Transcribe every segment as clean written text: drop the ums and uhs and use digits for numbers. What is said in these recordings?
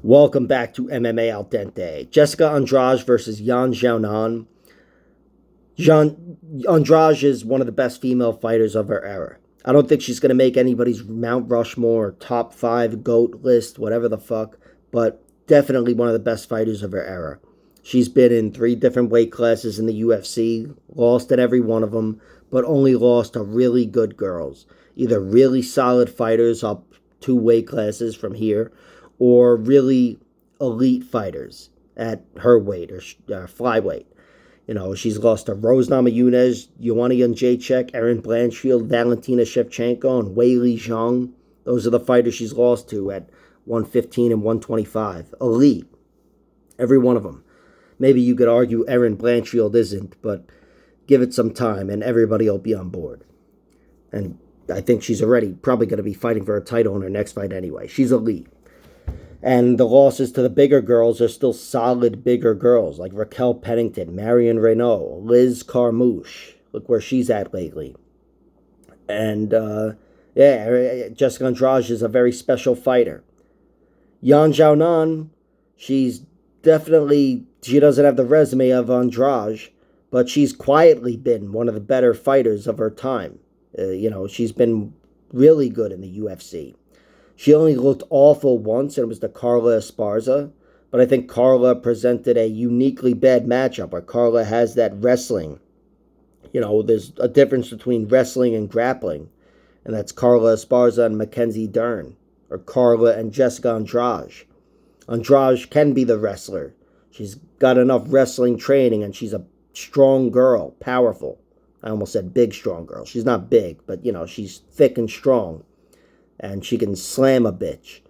Welcome back to MMA Al Dente. Jessica Andrade versus Xiaonan. Andrade is one of the best female fighters of her era. I don't think she's going to make anybody's Mount Rushmore, top 5 GOAT list, whatever the fuck, but definitely one of the best fighters of her era. She's been in 3 different weight classes in the UFC, lost at every one of them, but only lost to really good girls. Either really solid fighters up 2 weight classes from here, or really elite fighters at her weight or flyweight. You know, she's lost to Rose Namajunas, Joanna Jędrzejczyk, Erin Blanchfield, Valentina Shevchenko, and Weili Zhang. Those are the fighters she's lost to at 115 and 125. Elite. Every one of them. Maybe you could argue Erin Blanchfield isn't, but give it some time and everybody will be on board. And I think she's already probably going to be fighting for a title in her next fight anyway. She's elite. And the losses to the bigger girls are still solid bigger girls, like Raquel Pennington, Marion Renault, Liz Carmouche. Look where she's at lately. And, Jessica Andrade is a very special fighter. Xiaonan, she doesn't have the resume of Andrade, but she's quietly been one of the better fighters of her time. She's been really good in the UFC. She only looked awful once, and it was the Carla Esparza. But I think Carla presented a uniquely bad matchup where Carla has that wrestling. There's a difference between wrestling and grappling. And that's Carla Esparza and Mackenzie Dern. Or Carla and Jessica Andrade. Andrade can be the wrestler. She's got enough wrestling training, and she's a strong girl, powerful. I almost said big, strong girl. She's not big, but, she's thick and strong. And she can slam a bitch.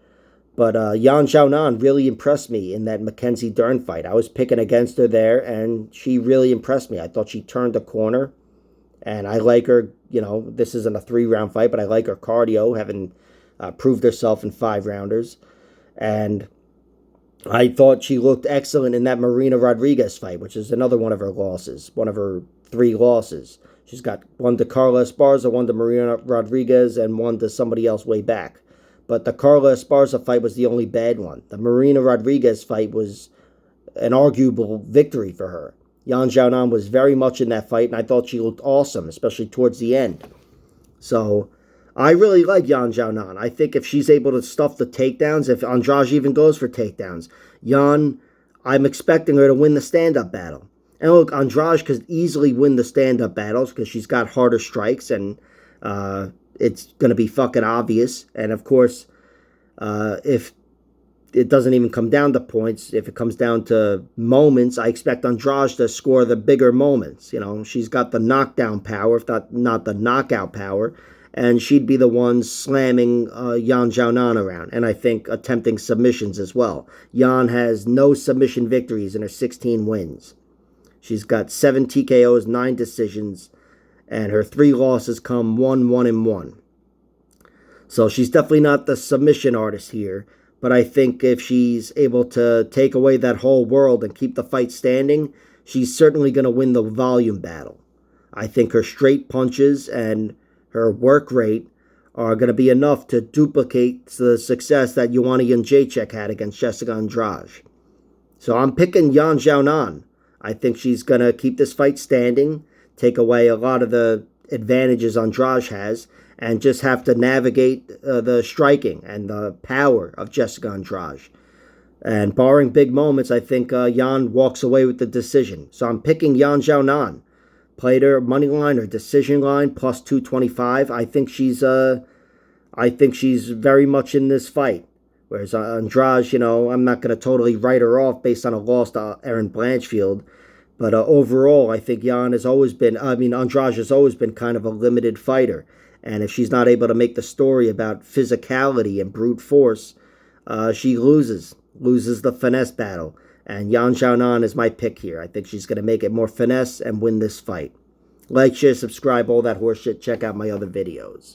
But Xiaonan really impressed me in that Mackenzie Dern fight. I was picking against her there, and she really impressed me. I thought she turned a corner, and I like her. This isn't a 3-round fight, but I like her cardio, having proved herself in 5-rounders. And I thought she looked excellent in that Marina Rodriguez fight, which is another one of her losses, one of her 3 losses. She's got one to Carla Esparza, one to Marina Rodriguez, and one to somebody else way back. But the Carla Esparza fight was the only bad one. The Marina Rodriguez fight was an arguable victory for her. Xiaonan was very much in that fight, and I thought she looked awesome, especially towards the end. So I really like Xiaonan. I think if she's able to stuff the takedowns, if Andrade even goes for takedowns, I'm expecting her to win the stand-up battle. And look, Andrade could easily win the stand-up battles because she's got harder strikes, and it's going to be fucking obvious. And, of course, if it doesn't even come down to points, if it comes down to moments, I expect Andrade to score the bigger moments. She's got the knockdown power, if not the knockout power, and she'd be the one slamming Xiaonan around, and I think attempting submissions as well. Yan has no submission victories in her 16 wins. She's got 7 TKOs, 9 decisions, and her 3 losses come 1-1-1. So she's definitely not the submission artist here, but I think if she's able to take away that whole world and keep the fight standing, she's certainly going to win the volume battle. I think her straight punches and her work rate are going to be enough to duplicate the success that Joanna Jędrzejczyk had against Jessica Andrade. So I'm picking Xiaonan. I think she's going to keep this fight standing, take away a lot of the advantages Andrade has, and just have to navigate the striking and the power of Jessica Andrade. And barring big moments, I think Yan walks away with the decision. So I'm picking Xiaonan. Played her money line or decision line plus 225. I think she's very much in this fight. Whereas Andrade, I'm not going to totally write her off based on a loss to Erin Blanchfield. But overall, I think Andrade has always been kind of a limited fighter. And if she's not able to make the story about physicality and brute force, she loses the finesse battle. And Xiaonan is my pick here. I think she's going to make it more finesse and win this fight. Like, share, subscribe, all that horseshit. Check out my other videos.